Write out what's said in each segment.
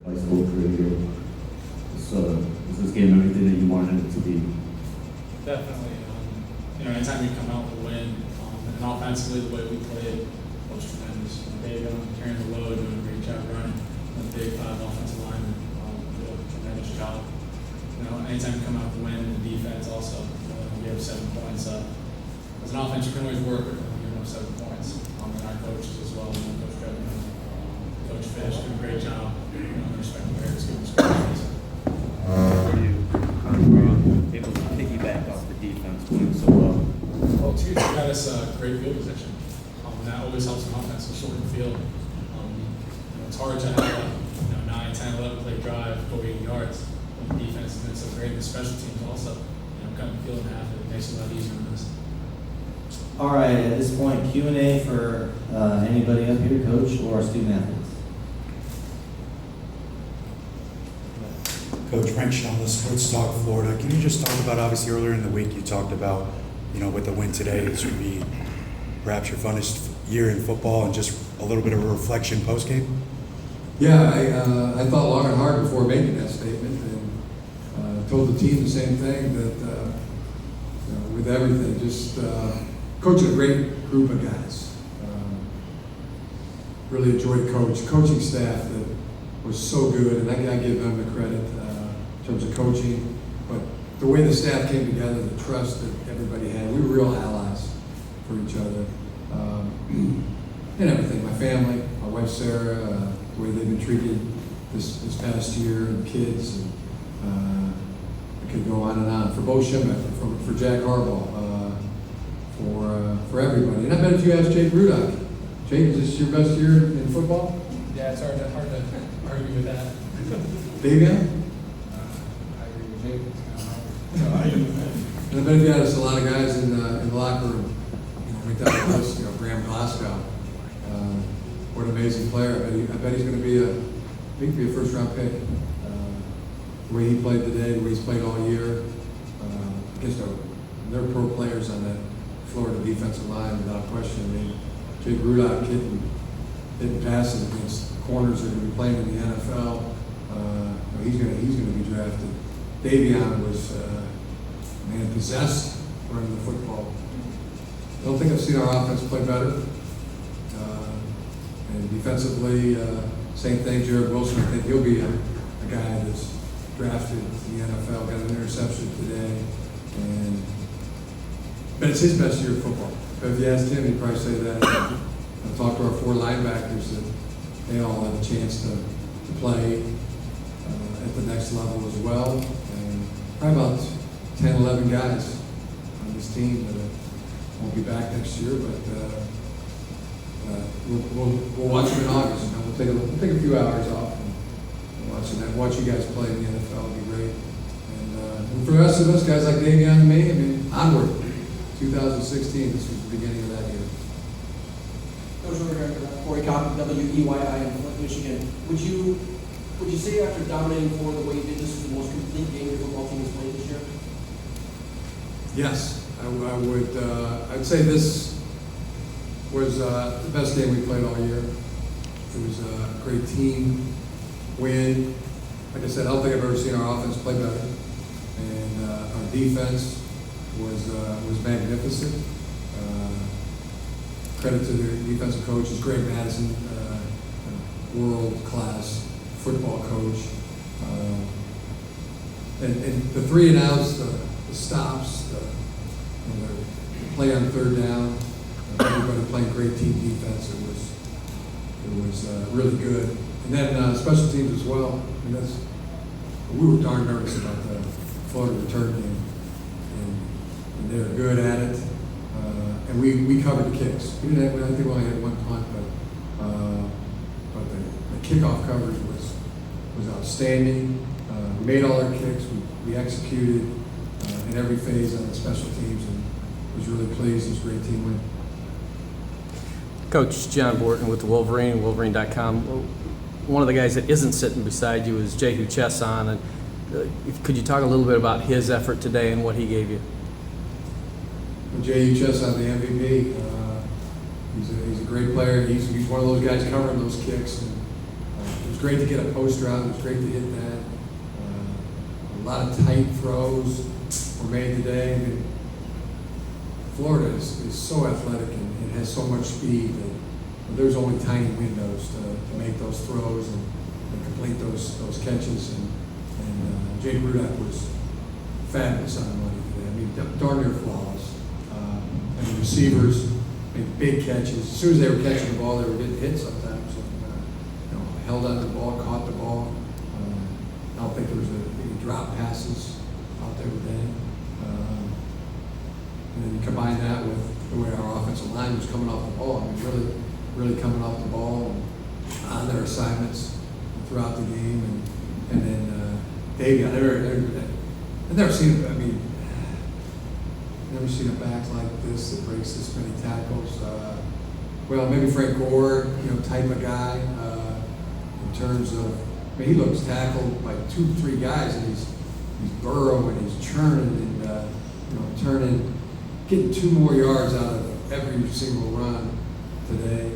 high school career. Is this game everything that you wanted it to be? Definitely. Anytime you come out with a win, and offensively, the way we played was tremendous. Dave carrying the load, doing a great job running. The big offensive lineman did a tremendous job. Anytime you come out with a win, and defense also, we have 7 points. As an offense, you can always work with them, 7 points. And our coaches as well, Coach Kevin, Coach Fish, did a great job. Respecting players, giving us good. Were you able to piggyback off the defense playing so well? Well, too, they got us great field position. That always helps an offense, a shortened field. It's hard to have a 9, 10, 11 play drive, go 80 yards. When the defense has been so great, the special teams also, cutting the field in half, it makes it a lot easier on us. All right, at this point, Q&A for anybody up here, coach or student athletes. Coach Frank Shaw, Sports Talk Florida. Can you just talk about, obviously earlier in the week you talked about, with the win today, this would be perhaps your funnest year in football, and just a little bit of a reflection post-game? Yeah, I thought long and hard before making that statement, and told the team the same thing, that with everything, just coaching a great group of guys. Really enjoyed coaching staff that was so good, and I give them the credit in terms of coaching. But the way the staff came together, the trust that everybody had, we were real allies for each other. And everything, my family, my wife Sarah, the way they've been treated this past year, and the kids, and I could go on and on. For Bo Schmidt, for Jack Harbaugh, for everybody. And I bet if you ask Jake Rudock, Jake, is this your best year in football? Yeah, it's hard to argue with that. Davion? I agree with Jake. It's kind of hard. And I bet if you asked a lot of guys in the locker room, right down the list, Graham Glasgow, what an amazing player. I bet he's going to be a first-round pick. The way he played today, the way he's played all year, against they're pro players on that Florida defensive line, without question. I mean, Jake Rudock hitting passes against corners that are going to be playing in the NFL. He's going to be drafted. Davion was possessed running the football. I don't think I've seen our offense play better. And defensively, same thing. Jared Wilson, I think he'll be a guy that's drafted in the NFL. Got an interception today, but it's his best year of football. But if you asked him, he'd probably say that. I talked to our 4 linebackers that they all have a chance to play at the next level as well. And probably about 10, 11 guys on this team that won't be back next year, but we'll watch them in August. We'll take a few hours off and watch you guys play in the NFL. It'll be great. And for the rest of us, guys like Davion and me, onward. 2016, this was the beginning of that year. Coach Corey Cobb, WEYI in Flint, Michigan. Would you say after dominating for the way you did, this is the most complete game your football team has played this year? Yes, I would. I'd say this was the best game we played all year. It was a great team win. Like I said, I don't think I've ever seen our offense play better, and our defense was magnificent. Credit to the defensive coaches, Greg Madison, world-class football coach, and the 3 and outs, the stops, the play on 3rd down, everybody playing great team defense. It was really good. And then special teams as well. I mean, we were darn nervous about the Florida return game, and they were good at it. And we covered the kicks. I think we only had 1 punt, but the kickoff coverage was outstanding. We made all our kicks. We executed in every phase on the special teams, and was really pleased. It was a great team win. Coach John Borton with the Wolverine, Wolverine.com. One of the guys that isn't sitting beside you is Jehu Chesson, and could you talk a little bit about his effort today and what he gave you? Jehu Chesson, the MVP. He's a great player. He's one of those guys covering those kicks. And, it was great to get a poster out. It was great to hit that. A lot of tight throws were made today. I mean, Florida is so athletic and has so much speed that there's only tiny windows to make those throws and complete those catches. And Jake Rudak was fabulous on the money today. I mean, darn near flawless. And the receivers made big catches. As soon as they were catching the ball, they were getting hit sometimes. And, held on to the ball, caught the ball. I don't think there was any drop passes out there today. And then you combine that with the way our offensive line was coming off the ball. I mean, really coming off the ball and on their assignments throughout the game. And then Davey, I've never seen it. I mean, never seen a back like this that breaks this many tackles. Well, maybe Frank Gore, type of guy. In terms of, I mean, he looks tackled by 2-3 guys, and he's burrowing, he's churning, and turning, getting 2 more yards out of every single run today.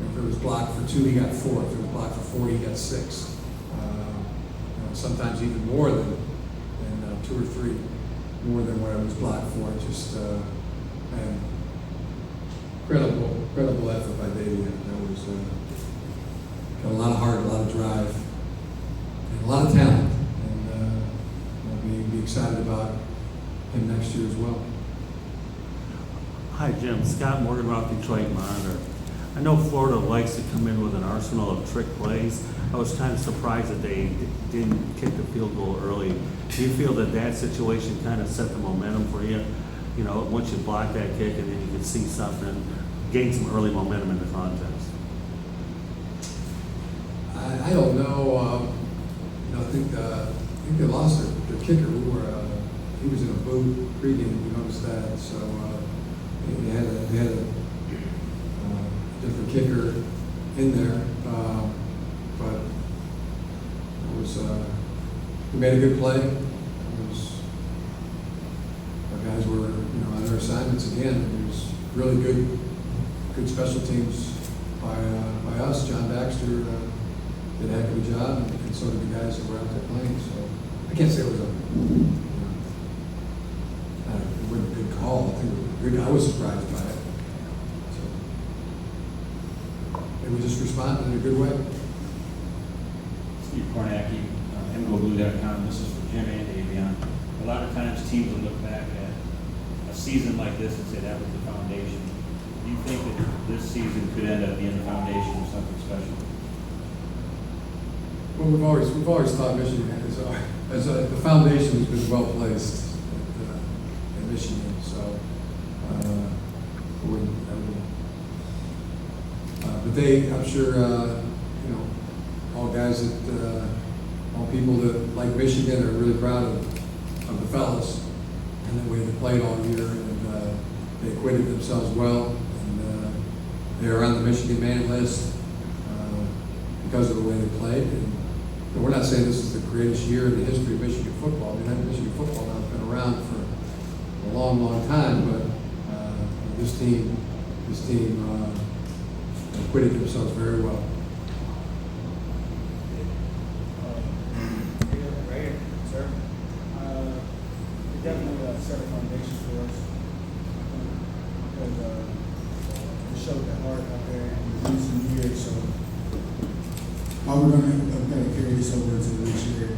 If it was blocked for 2, he got 4. If it was blocked for 4, he got 6. Sometimes even more than 2 or 3, more than what it was blocked for. Just man, incredible effort by Davey. That was got a lot of heart, a lot of drive, and a lot of talent. And we'll be excited about him next year as well. Hi, Jim. Scott Morganroth, Detroit Monitor. I know Florida likes to come in with an arsenal of trick plays. I was kind of surprised that they didn't kick the field goal early. Do you feel that situation kind of set the momentum for you? Once you block that kick and then you can see something, gain some early momentum in the contest. I don't know. I think they lost their kicker. He was in a boot pregame. We noticed that. So they had a different kicker in there, but it was we made a good play. Our guys were on their assignments again. It was really good special teams by us. John Baxter did a heck of a job, and so did the guys that were out there playing. So I can't say it was it wasn't a good call. I think it was good. I was surprised by it. And we just responded in a good way. Steve Kornacki, MGoBlue.com. This is for Jim and Davion. A lot of times teams will look back at a season like this and say that was the foundation. Do you think that this season could end up being the foundation of something special? Well, we've always thought Michigan as the foundation has been well placed at Michigan. So, but I'm sure, all guys all people that like Michigan are really proud of the fellas and the way they played all year, and they acquitted themselves well, and they're on the Michigan man list because of the way they played. And we're not saying this is the greatest year in the history of Michigan football. I mean, Michigan football now has been around for a long time, but this team acquitted themselves very well. Right here, sir. It definitely set a foundation for us because we showed that heart out there in the recent years. So we're gonna carry this over into the next year in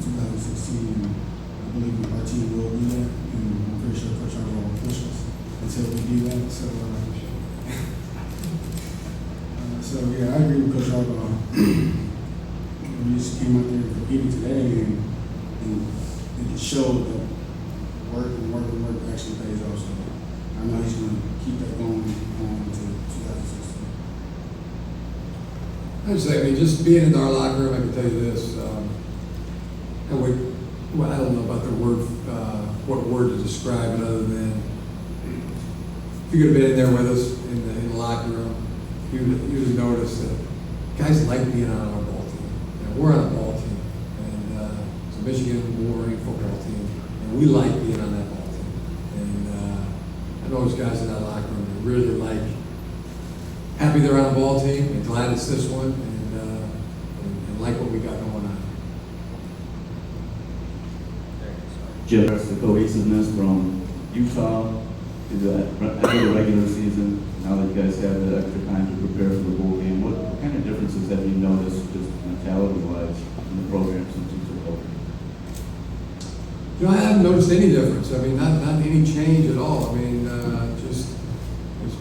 2016. I believe our team will do that, and I'm pretty sure Coach Arnold will push us until we do that. So yeah, I agree with Coach Arnold. We just came out there and competed today, and it showed that work actually pays off. So I know he's going to keep that going on into 2016. I would say, just being in our locker room, I can tell you this. I don't know about the word, what word to describe it other than if you could have been in there with us in the locker room, you would have noticed that guys like being on our ball team. We're on a ball team, and it's a Michigan Wolverine football team, and we like being on that ball team. And I know those guys in that locker room that really happy they're on a ball team and glad it's this one. And just the cohesiveness from Utah to the end of the regular season. Now that you guys have the extra time to prepare for the bowl game, what kind of differences have you noticed just mentality-wise in the program since you took over? You know, I haven't noticed any difference. I mean, not any change at all. I mean, just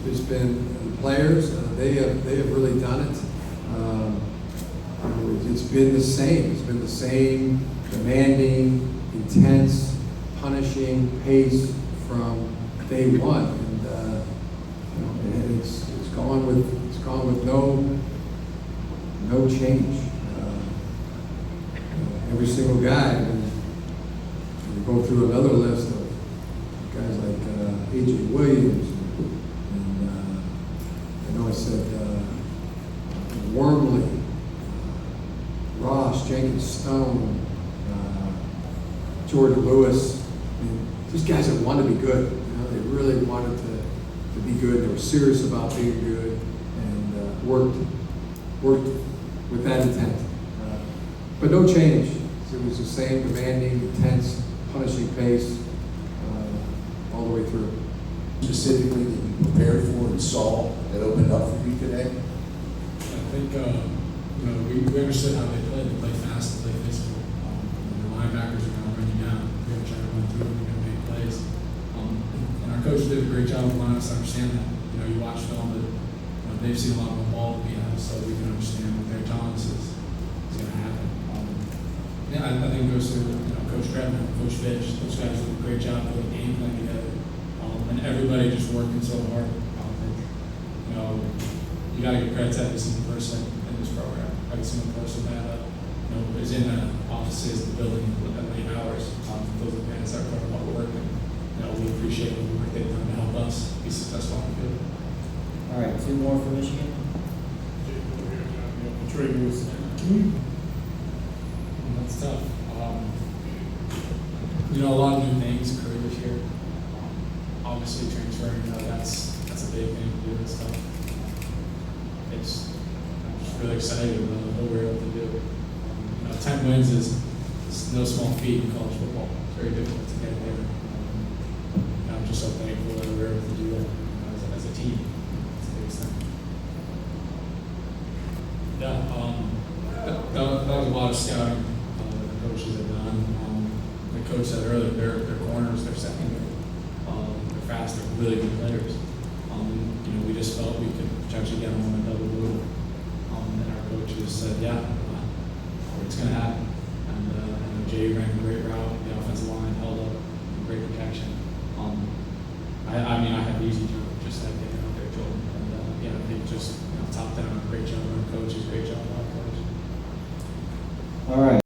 it's been the players. They have really done it. It's been the same. It's been the same demanding, intense, punishing pace from day one, and it's gone with no change. Every single guy. I mean, go through another list of guys like A.J. Williams, and I know I said Wormley, Ross, Jenkins Stone, Jordan Lewis. I mean, these guys that wanted to be good. You know, they really wanted to be good. They were serious about being good, and worked with that intent. But no change. It was the same demanding, intense, punishing pace all the way through. Specifically that you prepared for and saw that opened up for you today? I think, we understood how they played. They played fast, they played physical. The linebackers are going to run you down. We're going to try to run through them. We're going to make plays. And our coach did a great job of allowing us to understand that. You watch film, but they've seen a lot more ball than we have, so we can understand what their tolerance is going to happen. I think it goes to Coach Krebner, Coach Fish. Those guys did a great job putting the game plan together, and everybody just working so hard. You got to give credit to every single person in this program, every single person that is in the offices, the building, at late hours. Those are the guys that are putting hard work, and we appreciate the work they've done to help us be successful on the field. All right, 2 more for Michigan. That's tough. A lot of new things occurred this year. Obviously, transferring, that's a big thing to do and stuff. I'm just really excited about what we're able to do. 10 wins is no small feat in college football. It's very difficult to get there. And I'm just so thankful that we're able to do that as a team. It's the biggest thing. Yeah, that was a lot of scouting the coaches have done. The coach said earlier, their corners, their secondary, they're fast, they're really good players. We just felt we could potentially get them on a double move. And our coaches said, yeah, it's going to happen. And Jay ran a great route. The offensive line held up, great protection. I have easy job, just like getting out there, Jordan. And they just top down, great job on coaches, great job on coach. All right.